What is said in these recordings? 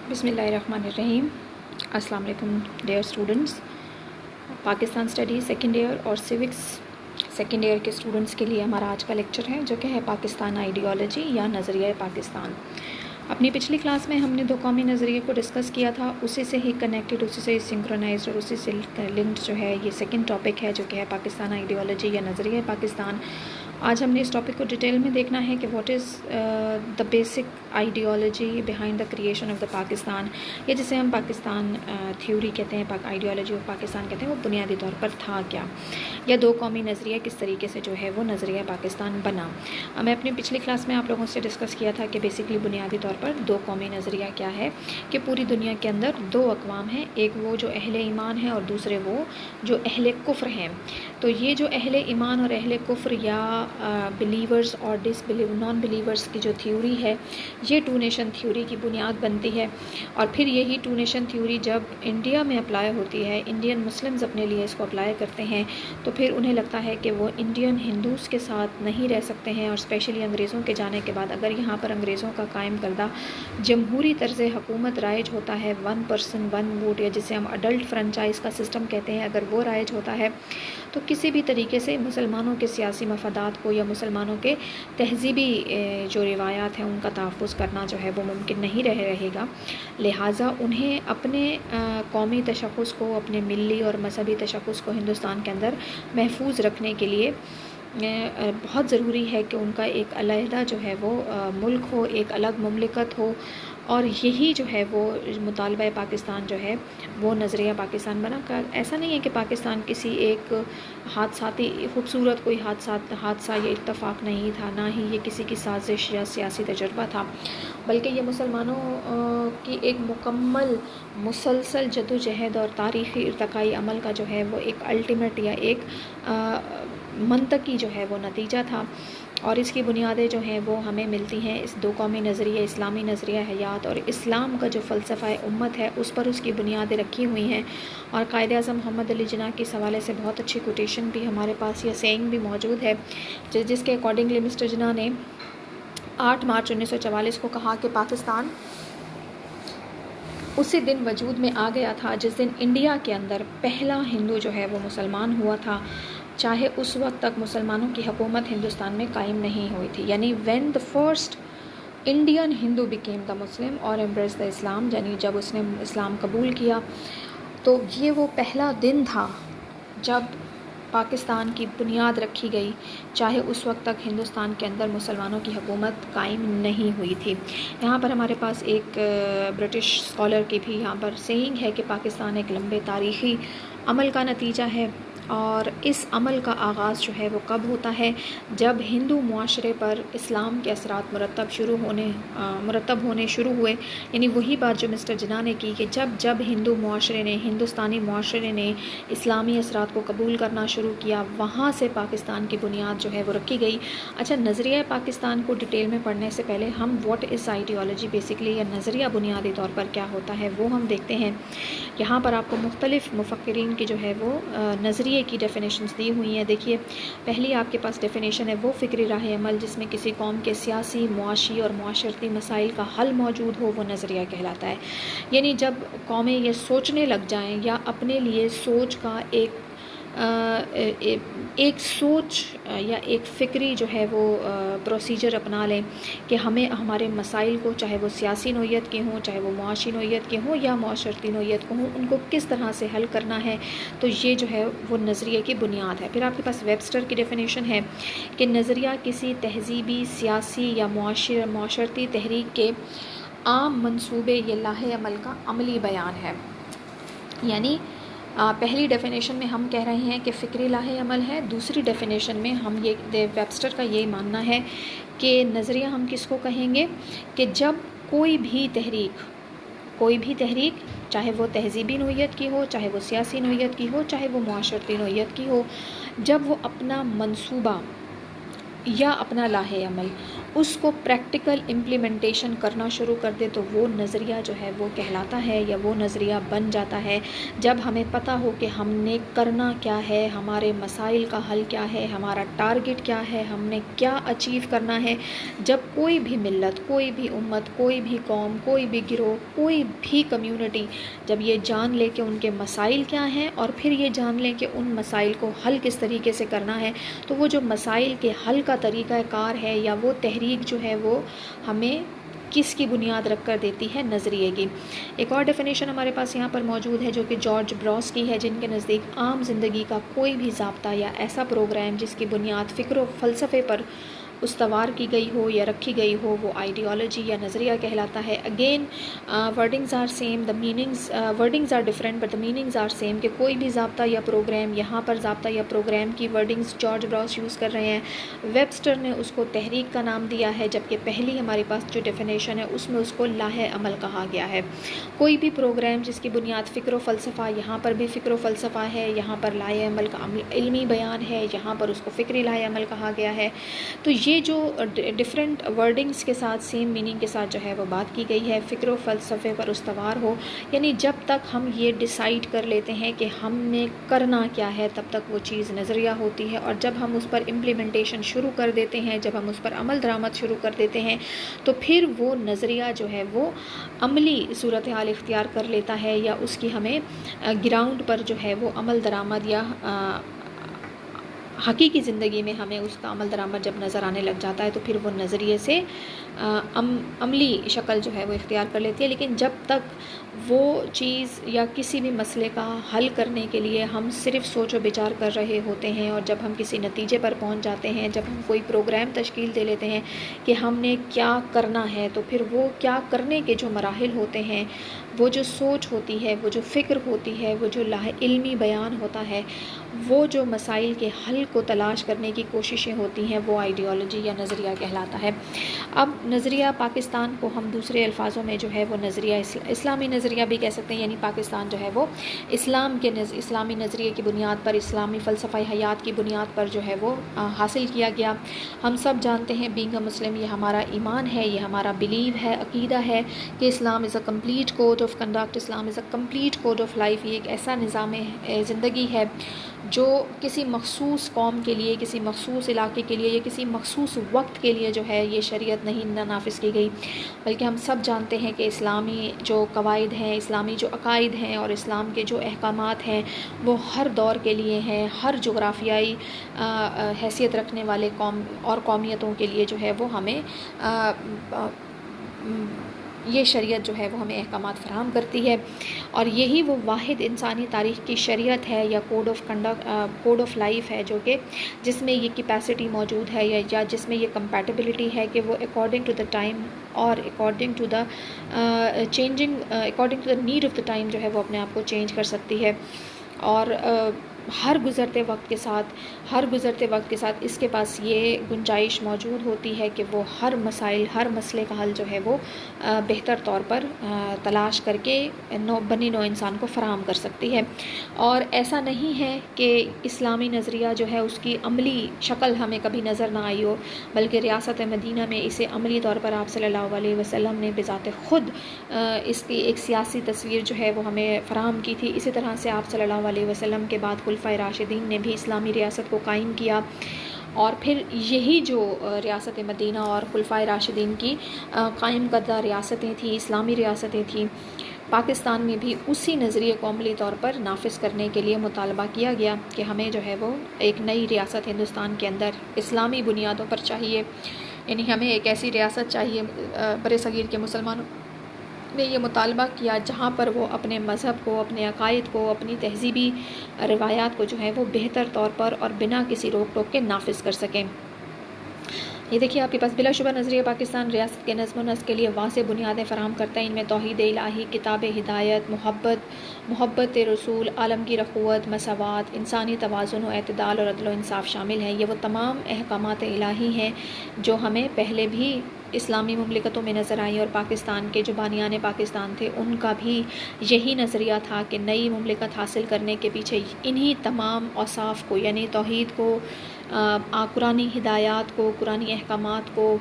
بسم اللہ الرحمن الرحیم۔ السلام علیکم dear students. Pakistan study second year اور سیوکس سیکنڈ ایئر کے اسٹوڈنٹس کے لیے ہمارا آج کا لیکچر ہے جو کہ ہے پاکستان آئیڈیالوجی یا نظریہ پاکستان۔ اپنی پچھلی کلاس میں ہم نے دو قومی نظریے کو ڈسکس کیا تھا، اسی سے ہی کنیکٹڈ، اسی سے سنکرونائزڈ اور اسی سے لنکڈ جو ہے یہ سیکنڈ ٹاپک ہے جو کہ ہے پاکستان آئیڈیالوجی یا نظریہ پاکستان۔ آج ہم نے اس ٹاپک کو ڈیٹیل میں دیکھنا ہے کہ what is the basic ideology behind the creation of the Pakistan, یا جسے ہم پاکستان تھیوری کہتے ہیں، آئیڈیالوجی آف پاکستان کہتے ہیں، وہ بنیادی طور پر تھا کیا، یا دو قومی نظریہ کس طریقے سے جو ہے وہ نظریہ پاکستان بنا۔ میں اپنی پچھلی کلاس میں آپ لوگوں سے ڈسکس کیا تھا کہ بیسکلی بنیادی طور پر دو قومی نظریہ کیا ہے کہ پوری دنیا کے اندر دو اقوام ہیں، ایک وہ جو اہل ایمان ہیں اور دوسرے وہ جو اہل کفر ہیں۔ تو یہ جو اہل ایمان اور اہل کفر یا بلیورز اور نان بلیورز کی جو تھیوری ہے، یہ ٹو نیشن تھیوری کی بنیاد بنتی ہے، اور پھر یہی ٹو نیشن تھیوری جب انڈیا میں اپلائی ہوتی ہے، انڈین مسلمز اپنے لیے اس کو اپلائی کرتے ہیں، تو پھر انہیں لگتا ہے کہ وہ انڈین ہندوز کے ساتھ نہیں رہ سکتے ہیں، اور اسپیشلی انگریزوں کے جانے کے بعد اگر یہاں پر انگریزوں کا قائم کردہ جمہوری طرز حکومت رائج ہوتا ہے، ون پرسن ون ووٹ، یا جسے ہم اڈلٹ فرنچائز کا سسٹم کہتے ہیں، اگر وہ رائج ہوتا ہے تو کسی بھی طریقے سے مسلمانوں کے سیاسی مفادات کو یا مسلمانوں کے تہذیبی جو روایات ہیں ان کا تحفظ کرنا جو ہے وہ ممکن نہیں رہے گا۔ لہٰذا انہیں اپنے قومی تشخص کو، اپنے ملی اور مذہبی تشخص کو ہندوستان کے اندر محفوظ رکھنے کے لیے بہت ضروری ہے کہ ان کا ایک علیحدہ جو ہے وہ ملک ہو، ایک الگ مملکت ہو، اور یہی جو ہے وہ مطالبہ پاکستان جو ہے وہ نظریہ پاکستان بنا کر۔ ایسا نہیں ہے کہ پاکستان کسی ایک حادثاتی خوبصورت کوئی حادثہ یا اتفاق نہیں تھا، نہ ہی یہ کسی کی سازش یا سیاسی تجربہ تھا، بلکہ یہ مسلمانوں کی ایک مکمل مسلسل جدوجہد اور تاریخی ارتقائی عمل کا جو ہے وہ ایک الٹیمیٹ یا ایک منطقی جو ہے وہ نتیجہ تھا، اور اس کی بنیادیں جو ہیں وہ ہمیں ملتی ہیں اس دو قومی نظریہ، اسلامی نظریہ حیات اور اسلام کا جو فلسفہ امت ہے اس پر اس کی بنیادیں رکھی ہوئی ہیں۔ اور قائد اعظم محمد علی جناح کے حوالے سے بہت اچھی کوٹیشن بھی ہمارے پاس، یہ سینگ بھی موجود ہے جس کے اکارڈنگلی مسٹر جناح نے 8 مارچ 1944 کو کہا کہ پاکستان اسی دن وجود میں آ گیا تھا جس دن انڈیا کے اندر پہلا ہندو جو ہے وہ مسلمان ہوا تھا، چاہے اس وقت تک مسلمانوں کی حکومت ہندوستان میں قائم نہیں ہوئی تھی۔ یعنی when the first Indian Hindu became the Muslim اور embraced the Islam، یعنی جب اس نے اسلام قبول کیا، تو یہ وہ پہلا دن تھا جب پاکستان کی بنیاد رکھی گئی، چاہے اس وقت تک ہندوستان کے اندر مسلمانوں کی حکومت قائم نہیں ہوئی تھی۔ یہاں پر ہمارے پاس ایک برٹش اسکالر کی بھی یہاں پر سینگ ہے کہ پاکستان ایک لمبے تاریخی عمل کا نتیجہ ہے، اور اس عمل کا آغاز جو ہے وہ کب ہوتا ہے جب ہندو معاشرے پر اسلام کے اثرات مرتب ہونے شروع ہوئے۔ یعنی وہی بات جو مسٹر جناح نے کی کہ جب ہندو معاشرے نے، ہندوستانی معاشرے نے اسلامی اثرات کو قبول کرنا شروع کیا، وہاں سے پاکستان کی بنیاد جو ہے وہ رکھی گئی۔ اچھا، نظریہ پاکستان کو ڈیٹیل میں پڑھنے سے پہلے ہم واٹ از آئیڈیالوجی بیسکلی، یا نظریہ بنیادی طور پر کیا ہوتا ہے، وہ ہم دیکھتے ہیں۔ یہاں پر آپ کو مختلف مفکرین کی جو ہے وہ نظریے کی ڈیفینیشنز دی ہوئی ہیں۔ دیکھیے، پہلی آپ کے پاس ڈیفینیشن ہے وہ فکری راہ عمل جس میں کسی قوم کے سیاسی، معاشی اور معاشرتی مسائل کا حل موجود ہو، وہ نظریہ کہلاتا ہے۔ یعنی جب قومیں یہ سوچنے لگ جائیں یا اپنے لیے سوچ کا ایک سوچ یا ایک فکری جو ہے وہ پروسیجر اپنا لیں کہ ہمیں ہمارے مسائل کو، چاہے وہ سیاسی نوعیت کے ہوں، چاہے وہ معاشی نوعیت کے ہوں یا معاشرتی نوعیت کو ہوں، ان کو کس طرح سے حل کرنا ہے، تو یہ جو ہے وہ نظریے کی بنیاد ہے۔ پھر آپ کے پاس ویبسٹر کی ڈیفینیشن ہے کہ نظریہ کسی تہذیبی، سیاسی یا معاشرتی تحریک کے عام منصوبے یا لاہ عمل کا عملی بیان ہے۔ یعنی پہلی ڈیفینیشن میں ہم کہہ رہے ہیں کہ فکری لاہ عمل ہے، دوسری ڈیفینیشن میں ہم ویبسٹر کا یہ ماننا ہے کہ نظریہ ہم کس کو کہیں گے کہ جب کوئی بھی تحریک چاہے وہ تہذیبی نوعیت کی ہو، چاہے وہ سیاسی نوعیت کی ہو، چاہے وہ معاشرتی نوعیت کی ہو، جب وہ اپنا منصوبہ یا اپنا لاہ عمل اس کو پریکٹیکل امپلیمنٹیشن کرنا شروع کر دے تو وہ نظریہ جو ہے وہ کہلاتا ہے یا وہ نظریہ بن جاتا ہے. جب ہمیں پتہ ہو کہ ہم نے کرنا کیا ہے, ہمارے مسائل کا حل کیا ہے, ہمارا ٹارگٹ کیا ہے, ہم نے کیا اچیو کرنا ہے. جب کوئی بھی ملت, کوئی بھی امت, کوئی بھی قوم, کوئی بھی گروہ, کوئی بھی کمیونٹی جب یہ جان لے کہ ان کے مسائل کیا ہیں اور پھر یہ جان لیں کہ ان مسائل کو حل کس طریقے سے کرنا ہے, تو وہ جو مسائل کے حل کا طریقہ کار ہے یا وہ تحریک جو ہے وہ ہمیں کس کی بنیاد رکھ کر دیتی ہے؟ نظریے کی. ایک اور ڈیفینیشن ہمارے پاس یہاں پر موجود ہے جو کہ جارج براس کی ہے, جن کے نزدیک عام زندگی کا کوئی بھی ضابطہ یا ایسا پروگرام جس کی بنیاد فکر و فلسفے پر استوار کی گئی ہو یا رکھی گئی ہو وہ آئیڈیالوجی یا نظریہ کہلاتا ہے. Again wordings are same, the meanings wordings are different but the meanings are same, کہ کوئی بھی ضابطہ یا پروگرام, یہاں پر ضابطہ یا پروگرام کی ورڈنگز جارج براس یوز کر رہے ہیں. ویبسٹر نے اس کو تحریک کا نام دیا ہے, جبکہ پہلی ہمارے پاس جو ڈیفینیشن ہے اس میں اس کو لاہ عمل کہا گیا ہے. کوئی بھی پروگرام جس کی بنیاد فکر و فلسفہ, یہاں پر بھی فکر و فلسفہ ہے, یہاں پر لاہ عمل کا علمی بیان ہے, یہاں پر اس کو فکری لاہ عمل کہا گیا ہے. تو یہ جو ڈفرینٹ ورڈنگز کے ساتھ سیم میننگ کے ساتھ جو ہے وہ بات کی گئی ہے, فکر و فلسفے پر استوار ہو, یعنی جب تک ہم یہ ڈیسائیڈ کر لیتے ہیں کہ ہم نے کرنا کیا ہے تب تک وہ چیز نظریہ ہوتی ہے, اور جب ہم اس پر امپلیمنٹیشن شروع کر دیتے ہیں, جب ہم اس پر عمل درآمد شروع کر دیتے ہیں, تو پھر وہ نظریہ جو ہے وہ عملی صورتحال اختیار کر لیتا ہے, یا اس کی ہمیں گراؤنڈ پر جو ہے وہ عمل درآمد یا حقیقی زندگی میں ہمیں اس کا عمل درآمد جب نظر آنے لگ جاتا ہے تو پھر وہ نظریے سے عملی شکل جو ہے وہ اختیار کر لیتی ہے. لیکن جب تک وہ چیز یا کسی بھی مسئلے کا حل کرنے کے لیے ہم صرف سوچ و بچار کر رہے ہوتے ہیں, اور جب ہم کسی نتیجے پر پہنچ جاتے ہیں, جب ہم کوئی پروگرام تشکیل دے لیتے ہیں کہ ہم نے کیا کرنا ہے, تو پھر وہ کیا کرنے کے جو مراحل ہوتے ہیں, وہ جو سوچ ہوتی ہے, وہ جو فکر ہوتی ہے, وہ جو علمی بیان ہوتا ہے, وہ جو مسائل کے حل کو تلاش کرنے کی کوششیں ہوتی ہیں, وہ آئیڈیالوجی یا نظریہ کہلاتا ہے. اب نظریہ پاکستان کو ہم دوسرے الفاظوں میں جو ہے وہ نظریہ اسلامی نظریہ بھی کہہ سکتے ہیں, یعنی پاکستان جو ہے وہ اسلامی نظریے کی بنیاد پر, اسلامی فلسفہ حیات کی بنیاد پر جو ہے وہ حاصل کیا گیا. ہم سب جانتے ہیں بینگ اے مسلم, یہ ہمارا ایمان ہے, یہ ہمارا بلیو ہے, عقیدہ ہے کہ Islam is a complete code of conduct, Islam is a complete code of life. یہ ایک ایسا نظام زندگی ہے جو کسی مخصوص قوم کے لیے, کسی مخصوص علاقے کے لیے یا کسی مخصوص وقت کے لیے جو ہے یہ شریعت نہیں نافذ کی گئی, بلکہ ہم سب جانتے ہیں کہ اسلامی جو قواعد ہیں, اسلامی جو عقائد ہیں اور اسلام کے جو احکامات ہیں وہ ہر دور کے لیے ہیں, ہر جغرافیائی حیثیت رکھنے والے قوم اور قومیتوں کے لیے جو ہے وہ ہمیں یہ شریعت جو ہے وہ ہمیں احکامات فراہم کرتی ہے. اور یہی وہ واحد انسانی تاریخ کی شریعت ہے یا کوڈ آف لائف ہے جو کہ جس میں یہ کیپیسٹی موجود ہے یا جس میں یہ کمپیٹیبلٹی ہے کہ وہ اکارڈنگ ٹو دا ٹائم اور according to the need of the time جو ہے وہ اپنے آپ کو چینج کر سکتی ہے. اور ہر گزرتے وقت کے ساتھ اس کے پاس یہ گنجائش موجود ہوتی ہے کہ وہ ہر مسئلے کا حل جو ہے وہ بہتر طور پر تلاش کر کے بنی نوع انسان کو فراہم کر سکتی ہے. اور ایسا نہیں ہے کہ اسلامی نظریہ جو ہے اس کی عملی شکل ہمیں کبھی نظر نہ آئی ہو, بلکہ ریاست مدینہ میں اسے عملی طور پر آپ صلی اللہ علیہ وسلم نے بذات خود اس کی ایک سیاسی تصویر جو ہے وہ ہمیں فراہم کی تھی. اسی طرح سے آپ صلی اللہ علیہ وسلم کے بعد خلفائے راشدین نے بھی اسلامی ریاست کو قائم کیا, اور پھر یہی جو ریاست مدینہ اور خلفائے راشدین کی قائم کردہ ریاستیں تھیں, اسلامی ریاستیں تھیں, پاکستان میں بھی اسی نظریے کو عملی طور پر نافذ کرنے کے لیے مطالبہ کیا گیا کہ ہمیں جو ہے وہ ایک نئی ریاست ہندوستان کے اندر اسلامی بنیادوں پر چاہیے, یعنی ہمیں ایک ایسی ریاست چاہیے. بر صغیر کے مسلمانوں نے یہ مطالبہ کیا جہاں پر وہ اپنے مذہب کو, اپنے عقائد کو, اپنی تہذیبی روایات کو جو ہے وہ بہتر طور پر اور بنا کسی روک ٹوک کے نافذ کر سکیں. یہ دیکھیے آپ کے پاس بلا شبہ نظریہ پاکستان ریاست کے نظم و نسق کے لیے واضح بنیادیں فراہم کرتا ہے. ان میں توحید الہی, کتاب ہدایت, محبت رسول, عالمگیر اخوت, مساوات, انسانی توازن و اعتدال اور عدل و انصاف شامل ہیں. یہ وہ تمام احکامات الہی ہیں جو ہمیں پہلے بھی اسلامی مملکتوں میں نظر آئیں، اور پاکستان کے جو بانیان پاکستان تھے ان کا بھی یہی نظریہ تھا کہ نئی مملکت حاصل کرنے کے پیچھے انہی تمام اوصاف کو، یعنی توحید کو، قرآنی ہدایات کو، قرآنی احکامات کو،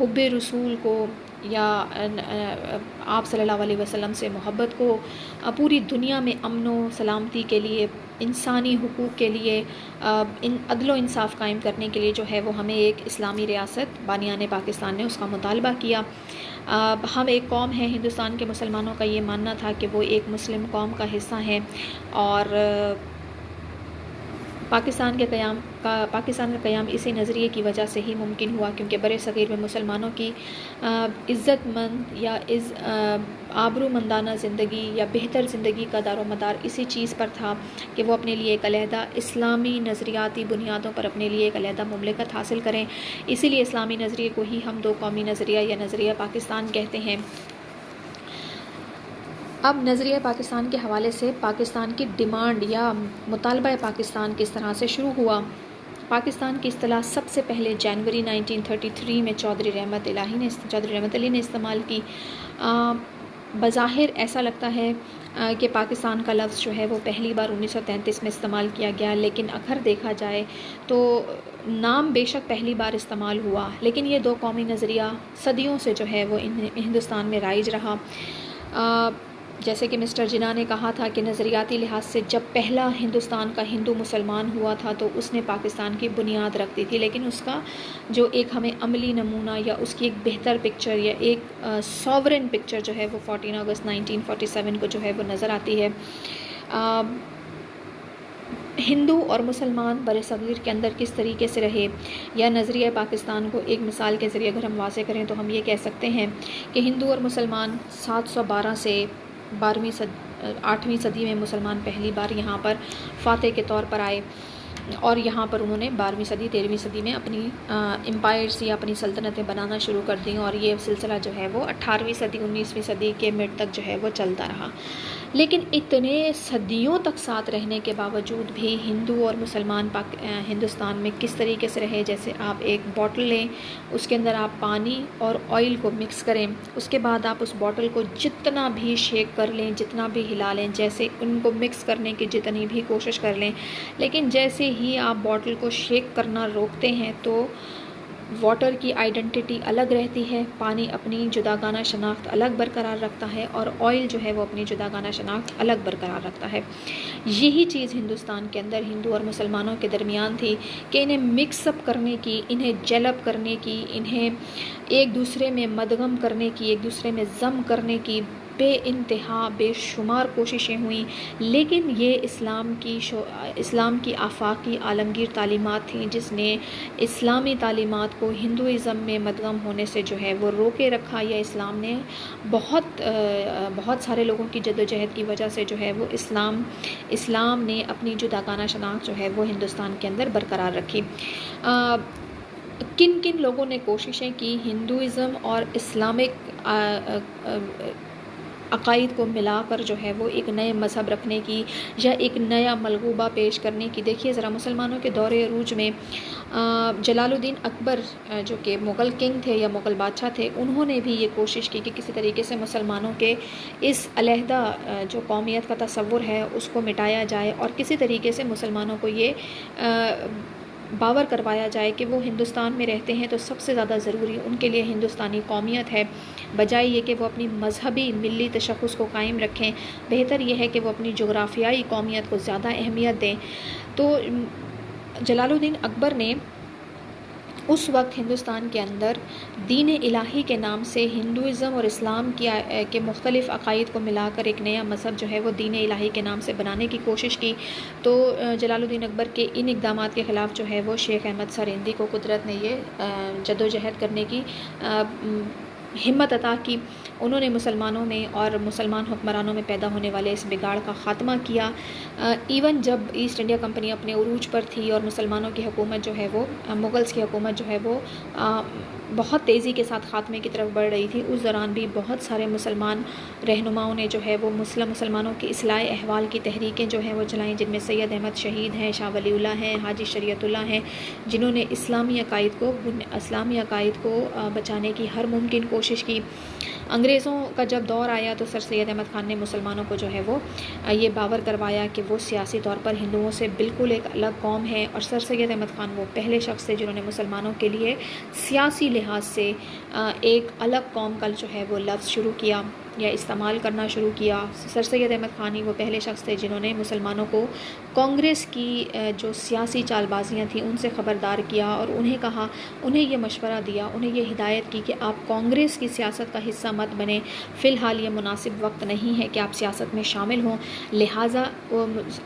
حب رسول کو، یا آپ صلی اللہ علیہ وسلم سے محبت کو، پوری دنیا میں امن و سلامتی کے لیے، انسانی حقوق کے لیے، عدل و انصاف قائم کرنے کے لیے جو ہے وہ ہمیں ایک اسلامی ریاست بانیان پاکستان نے اس کا مطالبہ کیا۔ ہم ایک قوم ہیں، ہندوستان کے مسلمانوں کا یہ ماننا تھا کہ وہ ایک مسلم قوم کا حصہ ہیں، اور پاکستان کا قیام اسی نظریے کی وجہ سے ہی ممکن ہوا، کیونکہ برِ صغیر میں مسلمانوں کی عزت مند یا آبرومندانہ زندگی یا بہتر زندگی کا دار و مدار اسی چیز پر تھا کہ وہ اپنے لیے ایک علیحدہ اسلامی نظریاتی بنیادوں پر اپنے لیے ایک علیحدہ مملکت حاصل کریں۔ اسی لیے اسلامی نظریے کو ہی ہم دو قومی نظریہ یا نظریہ پاکستان کہتے ہیں۔ اب نظریہ پاکستان کے حوالے سے پاکستان کی ڈیمانڈ یا مطالبہ پاکستان کس طرح سے شروع ہوا۔ پاکستان کی اصطلاح سب سے پہلے جنوری 1933 میں چودھری رحمت علی نے استعمال کی۔ بظاہر ایسا لگتا ہے کہ پاکستان کا لفظ جو ہے وہ پہلی بار 1933 میں استعمال کیا گیا، لیکن اگر دیکھا جائے تو نام بے شک پہلی بار استعمال ہوا، لیکن یہ دو قومی نظریہ صدیوں سے جو ہے وہ ہندوستان میں رائج رہا۔ جیسے کہ مسٹر جناح نے کہا تھا کہ نظریاتی لحاظ سے جب پہلا ہندوستان کا ہندو مسلمان ہوا تھا تو اس نے پاکستان کی بنیاد رکھ دی تھی، لیکن اس کا جو ایک ہمیں عملی نمونہ یا اس کی ایک بہتر پکچر یا ایک سوورن پکچر جو ہے وہ 14 اگست 1947 کو جو ہے وہ نظر آتی ہے۔ ہندو اور مسلمان برِ صغیر کے اندر کس طریقے سے رہے، یا نظریہ پاکستان کو ایک مثال کے ذریعے اگر ہم واضح کریں تو ہم یہ کہہ سکتے ہیں کہ ہندو اور مسلمان 712 سے 8ویں صدی میں مسلمان پہلی بار یہاں پر فاتح کے طور پر آئے، اور یہاں پر انہوں نے 12ویں صدی 13ویں صدی میں اپنی امپائرز یا اپنی سلطنتیں بنانا شروع کر دیں، اور یہ سلسلہ جو ہے وہ 18ویں صدی 19ویں صدی کے مڈ تک جو ہے وہ چلتا رہا۔ لیکن اتنے صدیوں تک ساتھ رہنے کے باوجود بھی ہندو اور مسلمان ہندوستان میں کس طریقے سے رہے، جیسے آپ ایک بوٹل لیں، اس کے اندر آپ پانی اور آئل کو مکس کریں، اس کے بعد آپ اس بوٹل کو جتنا بھی شیک کر لیں، جتنا بھی ہلا لیں، جیسے ان کو مکس کرنے کی جتنی بھی کوشش کر لیں، لیکن جیسے ہی آپ بوٹل کو شیک کرنا روکتے ہیں تو واٹر کی آئیڈنٹی الگ رہتی ہے، پانی اپنی جداگانہ شناخت الگ برقرار رکھتا ہے، اور آئل جو ہے وہ اپنی جداگانہ شناخت الگ برقرار رکھتا ہے۔ یہی چیز ہندوستان کے اندر ہندو اور مسلمانوں کے درمیان تھی کہ انہیں مکس اپ کرنے کی، انہیں جیل اپ کرنے کی، انہیں ایک دوسرے میں مدغم کرنے کی، ایک دوسرے میں ضم کرنے کی بے انتہا بے شمار کوششیں ہوئیں، لیکن یہ اسلام کی آفاقی عالمگیر تعلیمات تھیں جس نے اسلامی تعلیمات کو ہندوازم میں مدغم ہونے سے جو ہے وہ روکے رکھا، یا اسلام نے بہت سارے لوگوں کی جدوجہد کی وجہ سے جو ہے وہ اسلام نے اپنی جداگانہ شناخت جو ہے وہ ہندوستان کے اندر برقرار رکھی۔ کن کن لوگوں نے کوششیں کی ہندوازم اور اسلامک عقائد کو ملا کر جو ہے وہ ایک نئے مذہب رکھنے کی یا ایک نیا ملغوبہ پیش کرنے کی؟ دیکھیے ذرا، مسلمانوں کے دور عروج میں جلال الدین اکبر جو کہ مغل کنگ تھے یا مغل بادشاہ تھے، انہوں نے بھی یہ کوشش کی کہ کسی طریقے سے مسلمانوں کے اس علیحدہ جو قومیت کا تصور ہے اس کو مٹایا جائے، اور کسی طریقے سے مسلمانوں کو یہ باور کروایا جائے کہ وہ ہندوستان میں رہتے ہیں تو سب سے زیادہ ضروری ان کے لیے ہندوستانی قومیت ہے، بجائے یہ کہ وہ اپنی مذہبی ملی تشخص کو قائم رکھیں، بہتر یہ ہے کہ وہ اپنی جغرافیائی قومیت کو زیادہ اہمیت دیں۔ تو جلال الدین اکبر نے اس وقت ہندوستان کے اندر دین الہی کے نام سے ہندوازم اور اسلام کے مختلف عقائد کو ملا کر ایک نیا مذہب جو ہے وہ دین الہی کے نام سے بنانے کی کوشش کی۔ تو جلال الدین اکبر کے ان اقدامات کے خلاف جو ہے وہ شیخ احمد سر ہندی کو قدرت نے یہ جدوجہد کرنے کی ہمت عطا کی۔ انہوں نے مسلمانوں میں اور مسلمان حکمرانوں میں پیدا ہونے والے اس بگاڑ کا خاتمہ کیا۔ ایون جب ایسٹ انڈیا کمپنی اپنے عروج پر تھی اور مسلمانوں کی حکومت جو ہے وہ مغلز کی حکومت جو ہے وہ بہت تیزی کے ساتھ خاتمے کی طرف بڑھ رہی تھی، اس دوران بھی بہت سارے مسلمان رہنماؤں نے جو ہے وہ مسلمانوں کی اصلاح احوال کی تحریکیں جو ہیں وہ چلائیں، جن میں سید احمد شہید ہیں، شاہ ولی اللہ ہیں، حاجی شریعت اللہ ہیں، جنہوں نے اسلامی عقائد کو بچانے کی ہر ممکن کوشش کی۔ انگریزوں کا جب دور آیا تو سر سید احمد خان نے مسلمانوں کو جو ہے وہ یہ باور کروایا کہ وہ سیاسی طور پر ہندوؤں سے بالکل ایک الگ قوم ہے، اور سر سید احمد خان وہ پہلے شخص تھے جنہوں نے مسلمانوں کے لیے سیاسی لحاظ سے ایک الگ قوم کا جو ہے وہ لفظ شروع کیا یا استعمال کرنا شروع کیا۔ سر سید احمد خان ہی وہ پہلے شخص تھے جنہوں نے مسلمانوں کو کانگریس کی جو سیاسی چال بازیاں تھیں ان سے خبردار کیا، اور انہیں یہ مشورہ دیا، انہیں یہ ہدایت کی کہ آپ کانگریس کی سیاست کا حصہ مت بنیں، فی الحال یہ مناسب وقت نہیں ہے کہ آپ سیاست میں شامل ہوں، لہٰذا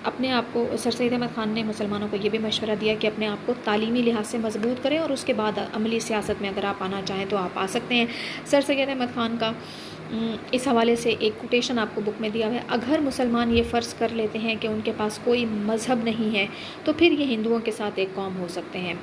اپنے آپ کو سر سید احمد خان نے مسلمانوں کو یہ بھی مشورہ دیا کہ اپنے آپ کو تعلیمی لحاظ سے مضبوط کریں، اور اس کے بعد عملی سیاست میں اگر آپ آنا چاہیں تو آپ آ سکتے ہیں۔ سر سید احمد خان کا اس حوالے سے ایک کوٹیشن آپ کو بک میں دیا ہوا ہے: اگر مسلمان یہ فرض کر لیتے ہیں کہ ان کے پاس کوئی مذہب نہیں ہے تو پھر یہ ہندوؤں کے ساتھ ایک قوم ہو سکتے ہیں،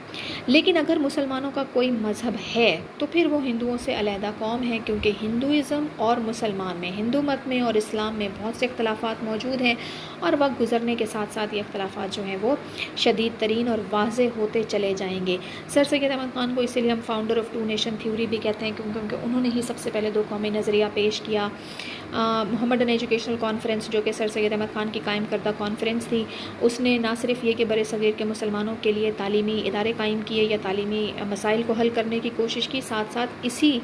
لیکن اگر مسلمانوں کا کوئی مذہب ہے تو پھر وہ ہندوؤں سے علیحدہ قوم ہے، کیونکہ ہندوازم اور مسلمان میں، ہندو مت میں اور اسلام میں بہت سے اختلافات موجود ہیں، اور وقت گزرنے کے ساتھ ساتھ یہ اختلافات جو ہیں وہ شدید ترین اور واضح ہوتے چلے جائیں گے۔ سر سید احمد خان کو اسی لیے ہم founder of two nation theory بھی کہتے ہیں، کیونکہ انہوں نے ہی سب سے پہلے دو قومی نظریہ پیش کیا۔ محمدن ایجوکیشنل کانفرنس، جو کہ سر سید احمد خان کی قائم کردہ کانفرنس تھی، اس نے نہ صرف یہ کہ برصغیر کے مسلمانوں کے لیے تعلیمی ادارے قائم کیے یا تعلیمی مسائل کو حل کرنے کی کوشش کی، ساتھ ساتھ اسی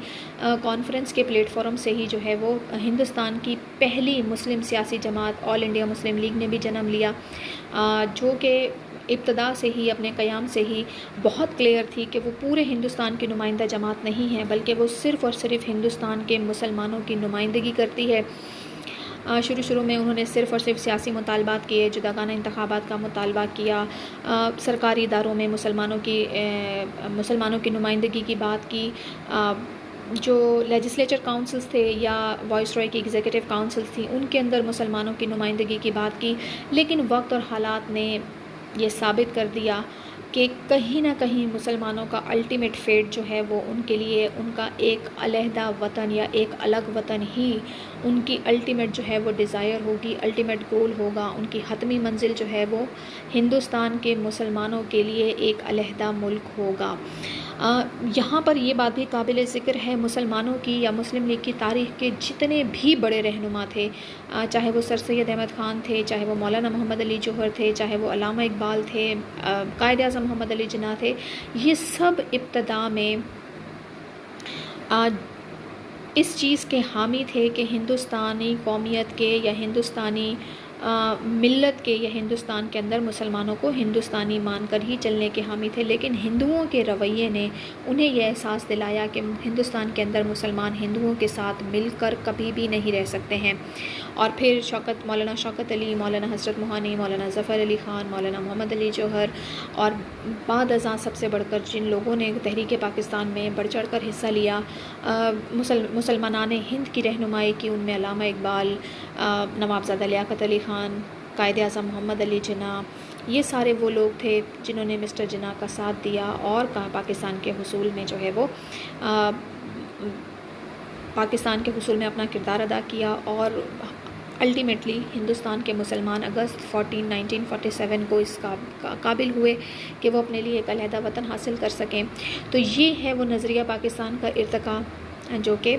کانفرنس کے پلیٹ فارم سے ہی جو ہے وہ ہندوستان کی پہلی مسلم سیاسی جماعت آل انڈیا مسلم لیگ نے بھی جنم لیا، جو کہ ابتدا سے ہی، اپنے قیام سے ہی بہت کلیئر تھی کہ وہ پورے ہندوستان کی نمائندہ جماعت نہیں ہے، بلکہ وہ صرف اور صرف ہندوستان کے مسلمانوں کی نمائندگی کرتی ہے۔ شروع میں انہوں نے صرف اور صرف سیاسی مطالبات کیے، جداگانہ انتخابات کا مطالبہ کیا، سرکاری اداروں میں مسلمانوں کی نمائندگی کی بات کی، جو لیجسلیچر کاؤنسلز تھے یا وائس رائے کی ایگزیکٹو کاؤنسلز تھیں ان کے اندر مسلمانوں کی نمائندگی کی بات کی، لیکن وقت اور حالات نے یہ ثابت کر دیا کہ کہیں نہ کہیں مسلمانوں کا الٹیمیٹ فیٹ جو ہے وہ ان کے لیے ان کا ایک علیحدہ وطن یا ایک الگ وطن ہی ان کی الٹیمیٹ جو ہے وہ ڈیزائر ہوگی، الٹیمیٹ گول ہوگا، ان کی حتمی منزل جو ہے وہ ہندوستان کے مسلمانوں کے لیے ایک علیحدہ ملک ہوگا۔ یہاں پر یہ بات بھی قابل ذکر ہے، مسلمانوں کی یا مسلم لیگ کی تاریخ کے جتنے بھی بڑے رہنما تھے، چاہے وہ سر سید احمد خان تھے، چاہے وہ مولانا محمد علی جوہر تھے، چاہے وہ علامہ اقبال تھے، قائد اعظم محمد علی جناح تھے، یہ سب ابتدا میں اس چیز کے حامی تھے کہ ہندوستانی قومیت کے یا ہندوستانی ملت کے یا ہندوستان کے اندر مسلمانوں کو ہندوستانی مان کر ہی چلنے کے حامی تھے، لیکن ہندوؤں کے رویے نے انہیں یہ احساس دلایا کہ ہندوستان کے اندر مسلمان ہندوؤں کے ساتھ مل کر کبھی بھی نہیں رہ سکتے ہیں، اور پھر مولانا شوکت علی، مولانا حضرت موہانی، مولانا ظفر علی خان، مولانا محمد علی جوہر، اور بعد ازاں سب سے بڑھ کر جن لوگوں نے تحریک پاکستان میں بڑھ چڑھ کر حصہ لیا، مسلمانان ہند کی رہنمائی کی، ان میں علامہ اقبال، نوابزادہ لیاقت علی خان، قائد اعظم محمد علی جناح، یہ سارے وہ لوگ تھے جنہوں نے مسٹر جناح کا ساتھ دیا اور پاکستان کے حصول میں جو ہے وہ پاکستان کے حصول میں اپنا کردار ادا کیا، اور الٹیمیٹلی ہندوستان کے مسلمان اگست 1947 کو اس قابل ہوئے کہ وہ اپنے لیے ایک علیحدہ وطن حاصل کر سکیں۔ تو یہ ہے وہ نظریہ پاکستان کا ارتقاء جو کہ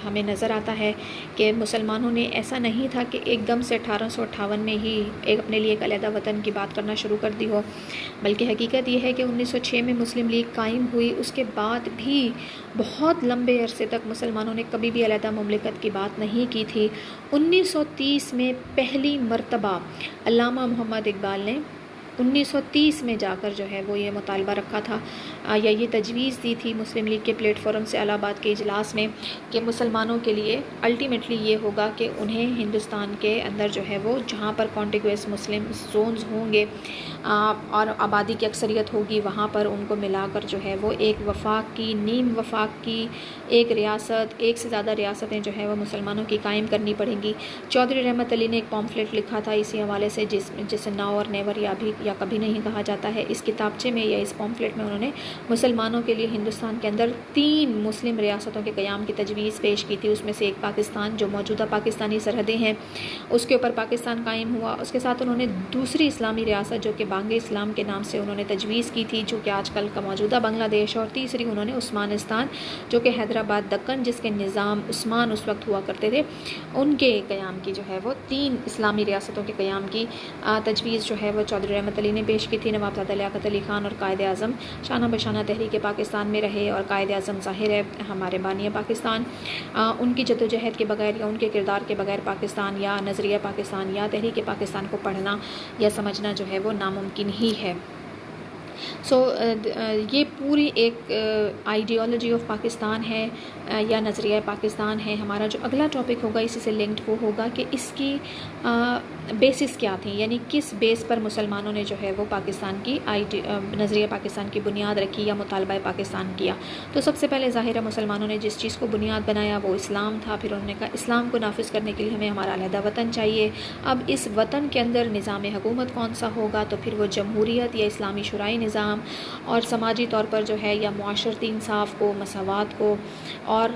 ہمیں نظر آتا ہے کہ مسلمانوں نے ایسا نہیں تھا کہ ایک دم سے 1858 میں ہی اپنے لیے ایک علیحدہ وطن کی بات کرنا شروع کر دی ہو، بلکہ حقیقت یہ ہے کہ 1906 میں مسلم لیگ قائم ہوئی، اس کے بعد بھی بہت لمبے عرصے تک مسلمانوں نے کبھی بھی علیحدہ مملکت کی بات نہیں کی تھی۔ 1930 میں پہلی مرتبہ علامہ محمد اقبال نے 1930 میں جا کر جو ہے وہ یہ مطالبہ رکھا تھا یا یہ تجویز دی تھی مسلم لیگ کے پلیٹ فارم سے الہ آباد کے اجلاس میں کہ مسلمانوں کے لیے الٹیمیٹلی یہ ہوگا کہ انہیں ہندوستان کے اندر جو ہے وہ جہاں پر کانٹیگوس مسلم زونز ہوں گے اور آبادی کی اکثریت ہوگی، وہاں پر ان کو ملا کر جو ہے وہ ایک وفاق کی، نیم وفاق کی ایک ریاست، ایک سے زیادہ ریاستیں جو ہے وہ مسلمانوں کی قائم کرنی پڑیں گی۔ چودھری رحمت علی نے ایک پامفلیٹ لکھا تھا اسی حوالے سے جسے ناؤ اور نیور یا کبھی نہیں کہا جاتا ہے۔ اس کتابچے میں یا اس پمفلٹ میں انہوں نے مسلمانوں کے لیے ہندوستان کے اندر 3 مسلم ریاستوں کے قیام کی تجویز پیش کی تھی۔ اس میں سے ایک پاکستان جو موجودہ پاکستانی سرحدیں ہیں اس کے اوپر پاکستان قائم ہوا۔ اس کے ساتھ انہوں نے دوسری اسلامی ریاست جو کہ بانگ اسلام کے نام سے انہوں نے تجویز کی تھی، جو کہ آج کل کا موجودہ بنگلہ دیش، اور تیسری انہوں نے عثمانستان جو کہ حیدرآباد دکن جس کے نظام عثمان اس وقت ہوا کرتے تھے ان کے قیام کی جو ہے وہ 3 اسلامی ریاستوں کے قیام کی تجویز جو ہے وہ چودھری رحمت علی نے پیش کی تھی۔ نوابزادہ لیاقت علی خان اور قائد اعظم شانہ بشانہ تحریک پاکستان میں رہے، اور قائد اعظم ظاہر ہے ہمارے بانی پاکستان، ان کی جدوجہد کے بغیر یا ان کے کردار کے بغیر پاکستان یا نظریہ پاکستان یا تحریک پاکستان کو پڑھنا یا سمجھنا جو ہے وہ ناممکن ہی ہے۔ یہ پوری ایک آئیڈیالوجی آف پاکستان ہے یا نظریہ پاکستان ہے۔ ہمارا جو اگلا ٹاپک ہوگا اسی سے لنکڈ وہ ہوگا کہ اس کی بیسس کیا تھیں، یعنی کس بیس پر مسلمانوں نے جو ہے وہ پاکستان کی نظریہ پاکستان کی بنیاد رکھی یا مطالبہ پاکستان کیا۔ تو سب سے پہلے ظاہر ہے مسلمانوں نے جس چیز کو بنیاد بنایا وہ اسلام تھا۔ پھر انہوں نے کہا اسلام کو نافذ کرنے کے لیے ہمیں ہمارا علیحدہ وطن چاہیے۔ اب اس وطن کے اندر نظام حکومت کون سا ہوگا، تو پھر وہ جمہوریت یا اسلامی شورائے نظام، اور سماجی طور پر جو ہے یا معاشرتی انصاف کو، مساوات کو اور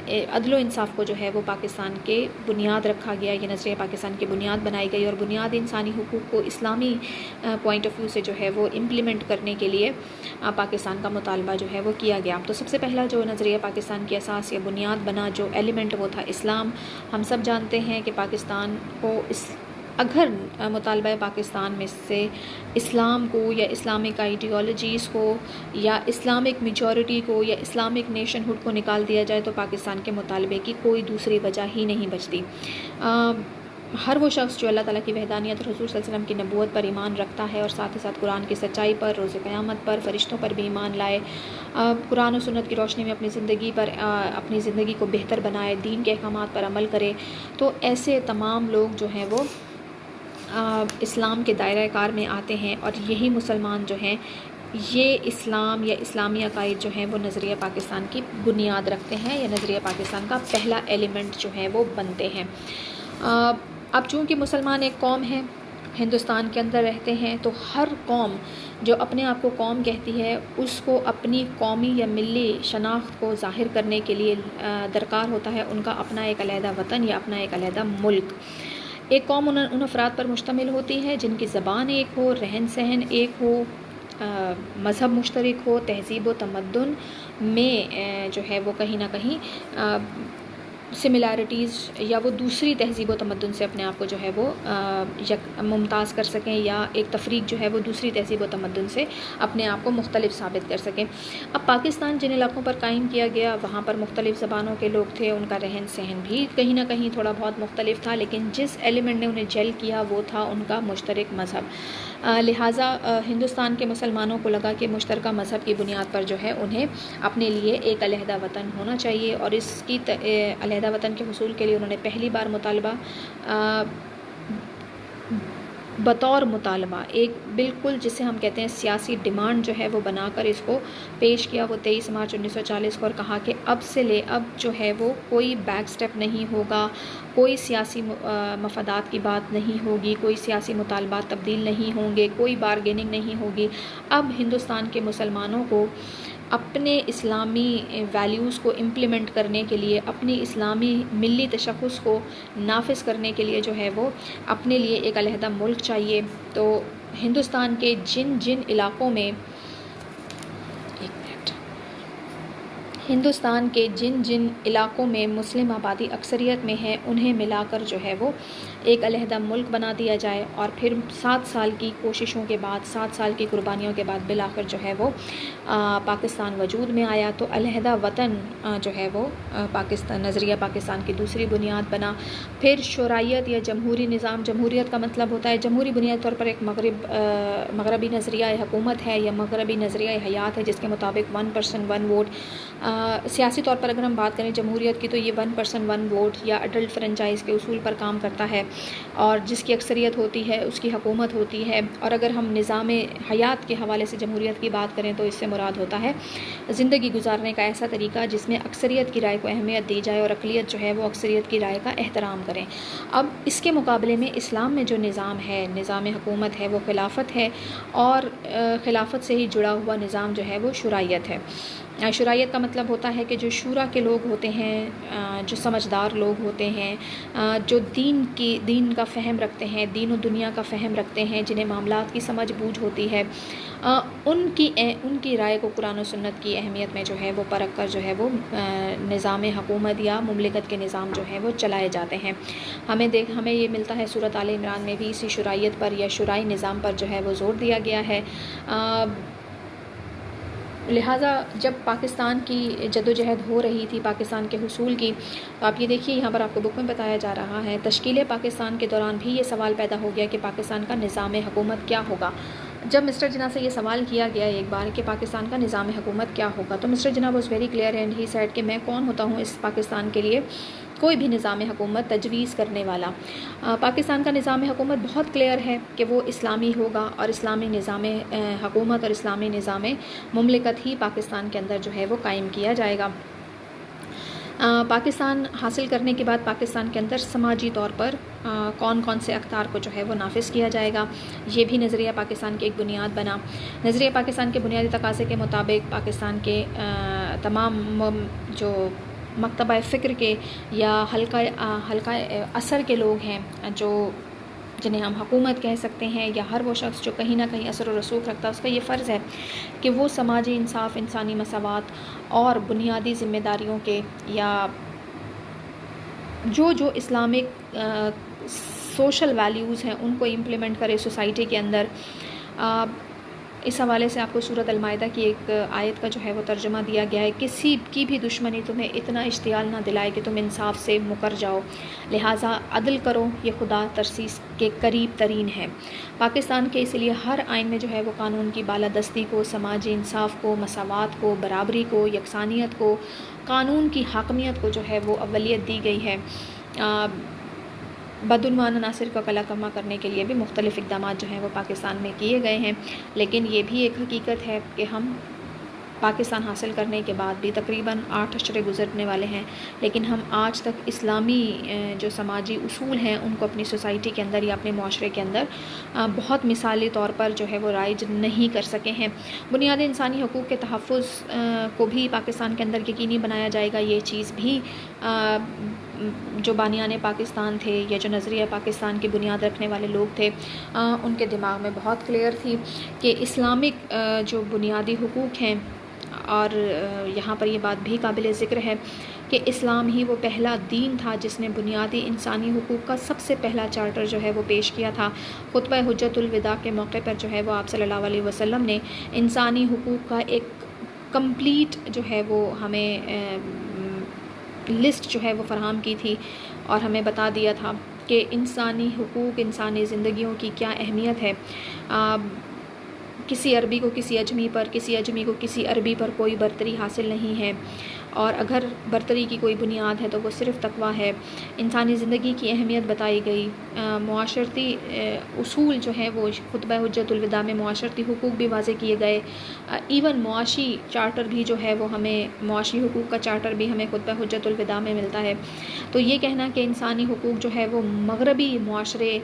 عدل و انصاف کو جو ہے وہ پاکستان کے بنیاد رکھا گیا۔ یہ نظریہ پاکستان کی بنیاد بنائی گئی، اور بنیاد انسانی حقوق کو اسلامی پوائنٹ آف ویو سے جو ہے وہ امپلیمنٹ کرنے کے لیے پاکستان کا مطالبہ جو ہے وہ کیا گیا۔ تو سب سے پہلا جو نظریہ پاکستان کی اساس یا بنیاد بنا جو ایلیمنٹ وہ تھا اسلام۔ ہم سب جانتے ہیں کہ پاکستان کو اگر مطالبہ پاکستان میں سے اسلام کو یا اسلامک آئیڈیالوجیز کو یا اسلامک میجورٹی کو یا اسلامک نیشن ہوڈ کو نکال دیا جائے تو پاکستان کے مطالبے کی کوئی دوسری وجہ ہی نہیں بچتی۔ ہر وہ شخص جو اللہ تعالیٰ کی وحدانیت اور حضور صلی اللہ علیہ وسلم کی نبوت پر ایمان رکھتا ہے اور ساتھ ہی ساتھ قرآن کی سچائی پر، روز قیامت پر، فرشتوں پر بھی ایمان لائے، قرآن و سنت کی روشنی میں اپنی زندگی کو بہتر بنائے، دین کے احکامات پر عمل کرے، تو ایسے تمام لوگ جو ہیں وہ اسلام کے دائرہ کار میں آتے ہیں، اور یہی مسلمان جو ہیں یہ اسلام یا اسلامی عقائد جو ہیں وہ نظریہ پاکستان کی بنیاد رکھتے ہیں یا نظریہ پاکستان کا پہلا ایلیمنٹ جو ہے وہ بنتے ہیں۔ اب چونکہ مسلمان ایک قوم ہے، ہندوستان کے اندر رہتے ہیں، تو ہر قوم جو اپنے آپ کو قوم کہتی ہے اس کو اپنی قومی یا ملی شناخت کو ظاہر کرنے کے لیے درکار ہوتا ہے ان کا اپنا ایک علیحدہ وطن یا اپنا ایک علیحدہ ملک۔ ایک قوم ان افراد پر مشتمل ہوتی ہے جن کی زبان ایک ہو، رہن سہن ایک ہو، مذہب مشترک ہو، تہذیب و تمدن میں جو ہے وہ کہیں نہ کہیں سملیرٹیز یا وہ دوسری تہذیب و تمدن سے اپنے آپ کو جو ہے وہ ممتاز کر سکیں، یا ایک تفریق جو ہے وہ دوسری تہذیب و تمدن سے اپنے آپ کو مختلف ثابت کر سکیں۔ اب پاکستان جن علاقوں پر قائم کیا گیا وہاں پر مختلف زبانوں کے لوگ تھے، ان کا رہن سہن بھی کہیں نہ کہیں تھوڑا بہت مختلف تھا، لیکن جس ایلیمنٹ نے انہیں جیل کیا وہ تھا ان کا مشترک مذہب۔ لہٰذا ہندوستان کے مسلمانوں کو لگا کہ مشترکہ مذہب کی بنیاد پر جو ہے انہیں اپنے لیے ایک علیحدہ وطن ہونا چاہیے، اور اس کی علیحدہ وطن کے حصول کے لیے انہوں نے پہلی بار مطالبہ بطور مطالبہ ایک بالکل جسے ہم کہتے ہیں سیاسی ڈیمانڈ جو ہے وہ بنا کر اس کو پیش کیا۔ وہ 23 مارچ 1940 کو، اور کہا کہ اب سے لے اب جو ہے وہ کوئی بیک سٹیپ نہیں ہوگا، کوئی سیاسی مفادات کی بات نہیں ہوگی، کوئی سیاسی مطالبات تبدیل نہیں ہوں گے، کوئی بارگیننگ نہیں ہوگی۔ اب ہندوستان کے مسلمانوں کو اپنے اسلامی ویلیوز کو امپلیمنٹ کرنے کے لیے، اپنی اسلامی ملی تشخص کو نافذ کرنے کے لیے جو ہے وہ اپنے لیے ایک علیحدہ ملک چاہیے۔ تو ہندوستان کے جن علاقوں میں مسلم آبادی اکثریت میں ہے انہیں ملا کر جو ہے وہ ایک علیحدہ ملک بنا دیا جائے، اور پھر 7 سال کی کوششوں کے بعد، 7 سال کی قربانیوں کے بعد بالآخر جو ہے وہ پاکستان وجود میں آیا۔ تو علیحدہ وطن جو ہے وہ پاکستان نظریہ پاکستان کی دوسری بنیاد بنا۔ پھر شورائیت یا جمہوری نظام، جمہوریت کا مطلب ہوتا ہے جمہوری بنیادی طور پر ایک مغربی نظریہ حکومت ہے یا مغربی نظریہ حیات ہے، جس کے مطابق 1 person 1 vote سیاسی طور پر اگر ہم بات کریں جمہوریت کی تو یہ 1 پرسن 1 ووٹ یا اڈلٹ فرنچائز کے اصول پر کام کرتا ہے، اور جس کی اکثریت ہوتی ہے اس کی حکومت ہوتی ہے۔ اور اگر ہم نظام حیات کے حوالے سے جمہوریت کی بات کریں تو اس سے مراد ہوتا ہے زندگی گزارنے کا ایسا طریقہ جس میں اکثریت کی رائے کو اہمیت دی جائے اور اقلیت جو ہے وہ اکثریت کی رائے کا احترام کریں۔ اب اس کے مقابلے میں اسلام میں جو نظام ہے، نظام حکومت ہے، وہ خلافت ہے، اور خلافت سے ہی جڑا ہوا نظام جو ہے وہ شرعیت ہے۔ شرعیت کا مطلب ہوتا ہے کہ جو شورا کے لوگ ہوتے ہیں، جو سمجھدار لوگ ہوتے ہیں، جو دین کا فہم رکھتے ہیں، دین و دنیا کا فہم رکھتے ہیں، جنہیں معاملات کی سمجھ بوجھ ہوتی ہے، ان کی رائے کو قرآن و سنت کی اہمیت میں جو ہے وہ پرکھ کر جو ہے وہ نظام حکومت یا مملکت کے نظام جو ہے وہ چلائے جاتے ہیں۔ ہمیں یہ ملتا ہے سورۃ آل عمران میں بھی اسی شرعیت پر یا شرعی نظام پر جو ہے وہ زور دیا گیا ہے۔ لہٰذا جب پاکستان کی جدوجہد ہو رہی تھی پاکستان کے حصول کی، تو آپ یہ دیکھیے یہاں پر آپ کو بک میں بتایا جا رہا ہے، تشکیل پاکستان کے دوران بھی یہ سوال پیدا ہو گیا کہ پاکستان کا نظام حکومت کیا ہوگا۔ جب مسٹر جناح سے یہ سوال کیا گیا ایک بار کہ پاکستان کا نظام حکومت کیا ہوگا، تو mister Jinnah was very clear and he said کہ میں کون ہوتا ہوں اس پاکستان کے لیے کوئی بھی نظام حکومت تجویز کرنے والا۔ پاکستان کا نظام حکومت بہت کلیئر ہے کہ وہ اسلامی ہوگا، اور اسلامی نظام حکومت اور اسلامی نظام مملکت ہی پاکستان کے اندر جو ہے وہ قائم کیا جائے گا۔ پاکستان حاصل کرنے کے بعد پاکستان کے اندر سماجی طور پر کون کون سے اقدار کو جو ہے وہ نافذ کیا جائے گا، یہ بھی نظریہ پاکستان کی ایک بنیاد بنا۔ نظریہ پاکستان کے بنیادی تقاضے کے مطابق پاکستان کے تمام جو مکتبہ فکر کے یا حلقہ اثر کے لوگ ہیں، جنہیں ہم حکومت کہہ سکتے ہیں، یا ہر وہ شخص جو کہیں نہ کہیں اثر و رسوخ رکھتا ہے، اس کا یہ فرض ہے کہ وہ سماجی انصاف، انسانی مساوات اور بنیادی ذمہ داریوں کے یا جو اسلامک سوشل ویلیوز ہیں ان کو امپلیمنٹ کرے سوسائٹی کے اندر۔ اس حوالے سے آپ کو سورۃ المائدہ کی ایک آیت کا جو ہے وہ ترجمہ دیا گیا ہے، کسی کی بھی دشمنی تمہیں اتنا اشتعال نہ دلائے کہ تم انصاف سے مکر جاؤ، لہٰذا عدل کرو، یہ خدا ترسیس کے قریب ترین ہے۔ پاکستان کے اس لیے ہر آئین میں جو ہے وہ قانون کی بالادستی کو، سماجی انصاف کو، مساوات کو، برابری کو، یکسانیت کو، قانون کی حاکمیت کو جو ہے وہ اولیت دی گئی ہے۔ بدعنوان عناصر کا قلع کما کرنے کے لیے بھی مختلف اقدامات جو ہیں وہ پاکستان میں کیے گئے ہیں، لیکن یہ بھی ایک حقیقت ہے کہ ہم پاکستان حاصل کرنے کے بعد بھی تقریباً 8 اشرے گزرنے والے ہیں، لیکن ہم آج تک اسلامی جو سماجی اصول ہیں ان کو اپنی سوسائٹی کے اندر یا اپنے معاشرے کے اندر بہت مثالی طور پر جو ہے وہ رائج نہیں کر سکے ہیں۔ بنیادی انسانی حقوق کے تحفظ کو بھی پاکستان کے اندر یقینی بنایا جائے گا، یہ چیز بھی جو بانیان پاکستان تھے یا جو نظریہ پاکستان کی بنیاد رکھنے والے لوگ تھے ان کے دماغ میں بہت کلیئر تھی کہ اسلامک جو بنیادی حقوق ہیں، اور یہاں پر یہ بات بھی قابل ذکر ہے کہ اسلام ہی وہ پہلا دین تھا جس نے بنیادی انسانی حقوق کا سب سے پہلا چارٹر جو ہے وہ پیش کیا تھا۔ خطبہ حجت الوداع کے موقع پر جو ہے وہ آپ صلی اللہ علیہ وسلم نے انسانی حقوق کا ایک کمپلیٹ جو ہے وہ ہمیں لسٹ جو ہے وہ فراہم کی تھی، اور ہمیں بتا دیا تھا کہ انسانی حقوق، انسانی زندگیوں کی کیا اہمیت ہے۔ کسی عربی کو کسی اجمی پر، کسی اجمی کو کسی عربی پر کوئی برتری حاصل نہیں ہے، اور اگر برتری کی کوئی بنیاد ہے تو وہ صرف تقویٰ ہے۔ انسانی زندگی کی اہمیت بتائی گئی، معاشرتی اصول جو ہیں وہ خطبہ حجت الوداع میں معاشرتی حقوق بھی واضح کیے گئے، ایون معاشی چارٹر بھی جو ہے وہ ہمیں، معاشی حقوق کا چارٹر بھی ہمیں خطبہ حجت الوداع میں ملتا ہے۔ تو یہ کہنا کہ انسانی حقوق جو ہے وہ مغربی معاشرے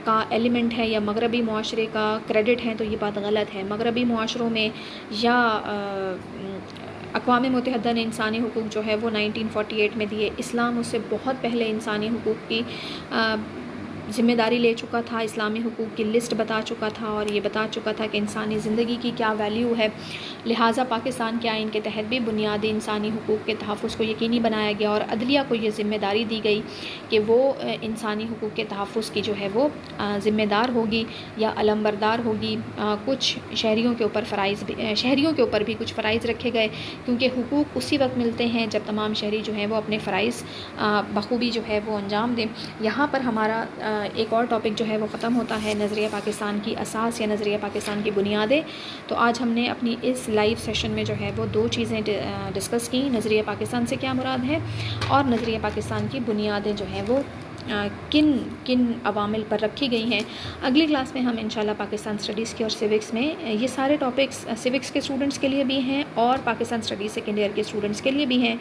کا ایلیمنٹ ہے یا مغربی معاشرے کا کریڈٹ ہے، تو یہ بات غلط ہے۔ مغربی معاشروں میں یا اقوام متحدہ نے انسانی حقوق جو ہے وہ 1948 میں دیے، اسلام اس سے بہت پہلے انسانی حقوق کی ذمہ داری لے چکا تھا، اسلامی حقوق کی لسٹ بتا چکا تھا، اور یہ بتا چکا تھا کہ انسانی زندگی کی کیا ویلیو ہے۔ لہٰذا پاکستان کے آئین کے تحت بھی بنیادی انسانی حقوق کے تحفظ کو یقینی بنایا گیا، اور عدلیہ کو یہ ذمہ داری دی گئی کہ وہ انسانی حقوق کے تحفظ کی جو ہے وہ ذمہ دار ہوگی یا علمبردار ہوگی۔ کچھ شہریوں کے اوپر بھی کچھ فرائض رکھے گئے، کیونکہ حقوق اسی وقت ملتے ہیں جب تمام شہری جو ہیں وہ اپنے فرائض بخوبی جو ہے وہ انجام دیں۔ یہاں پر ہمارا ایک اور ٹاپک جو ہے وہ ختم ہوتا ہے نظریہ پاکستان کی اساس یا نظریہ پاکستان کی بنیادیں. تو آج ہم نے اپنی اس لائیو سیشن میں جو ہے وہ 2 چیزیں ڈسکس کی. نظریہ پاکستان سے کیا مراد ہے اور نظریہ پاکستان کی بنیادیں جو ہیں وہ کن عوامل پر رکھی گئی ہیں. اگلی کلاس میں ہم انشاءاللہ پاکستان اسٹڈیز کی اور سیوکس میں یہ سارے ٹاپکس سیوکس کے اسٹوڈنٹس کے لیے بھی ہیں اور پاکستان اسٹڈیز سیکنڈ ایئر کے اسٹوڈنٹس کے لیے بھی ہیں.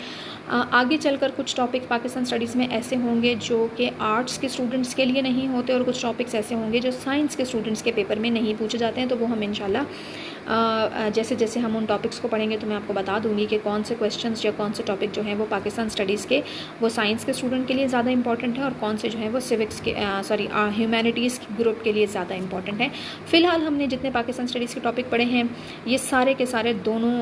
آگے چل کر کچھ ٹاپک پاکستان اسٹڈیز میں ایسے ہوں گے جو کہ آرٹس کے اسٹوڈنٹس کے لیے نہیں ہوتے اور کچھ ٹاپکس ایسے ہوں گے جو سائنس کے اسٹوڈنٹس کے پیپر میں نہیں پوچھے جاتے ہیں. تو وہ ہم انشاءاللہ جیسے جیسے ہم ان ٹاپکس کو پڑھیں گے تو میں آپ کو بتا دوں گی کہ کون سے کویشچنس یا کون سے ٹاپک جو ہیں وہ پاکستان اسٹڈیز کے وہ سائنس کے اسٹوڈنٹ کے لیے زیادہ امپورٹنٹ ہے اور کون سے جو ہیں وہ سیوکس کے ہیومینٹیز گروپ کے لیے زیادہ امپورٹنٹ ہے. فی الحال ہم نے جتنے پاکستان اسٹڈیز کے ٹاپک پڑھے ہیں یہ سارے کے سارے دونوں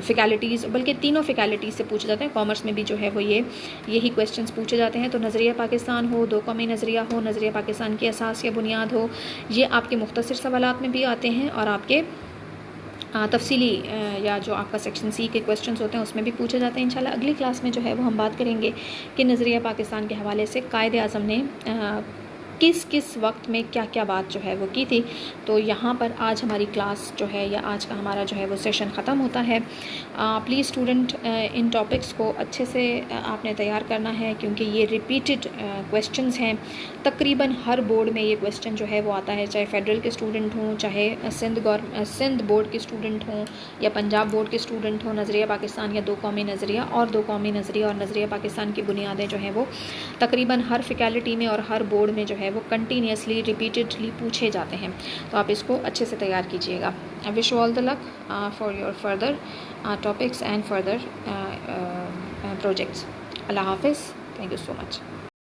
فیکلٹیز بلکہ تینوں فیکلٹیز سے پوچھے جاتے ہیں. کامرس میں بھی جو ہے وہ یہی کویشچنس پوچھے جاتے ہیں. تو نظریہ پاکستان ہو, 2 قومی نظریہ ہو, نظریہ پاکستان کی اساس یا بنیاد ہو, یہ آپ کے مختصر سوالات میں بھی آتے ہیں اور آپ کے تفصیلی یا جو آپ کا سیکشن سی کے کویشچنس ہوتے ہیں اس میں بھی پوچھے جاتے ہیں. انشاءاللہ اگلی کلاس میں جو ہے وہ ہم بات کریں گے کہ نظریہ پاکستان کے حوالے سے قائد اعظم نے کس وقت میں کیا کیا بات جو ہے وہ کی تھی. تو یہاں پر آج ہماری کلاس جو ہے یا آج کا ہمارا جو ہے وہ سیشن ختم ہوتا ہے. پلیز اسٹوڈنٹ ان ٹاپکس کو اچھے سے آپ نے تیار کرنا ہے کیونکہ یہ ریپیٹڈ کویشچنز ہیں. تقریباً ہر بورڈ میں یہ کویشچن جو ہے وہ آتا ہے, چاہے فیڈرل کے اسٹوڈنٹ ہوں, چاہے سندھ بورڈ کے اسٹوڈنٹ ہوں یا پنجاب بورڈ کے اسٹوڈنٹ ہوں. نظریہ پاکستان یا 2 قومی نظریہ اور 2 قومی نظریہ اور نظریہ پاکستان کی بنیادیں جو ہیں وہ تقریباً ہر فیکلٹی میں اور ہر بورڈ میں جو ہے وہ کنٹینیوسلی ریپیٹڈلی پوچھے جاتے ہیں. تو آپ اس کو اچھے سے تیار کیجیے گا. I wish you all the luck for your further topics and further projects. اللہ حافظ. Thank you so much.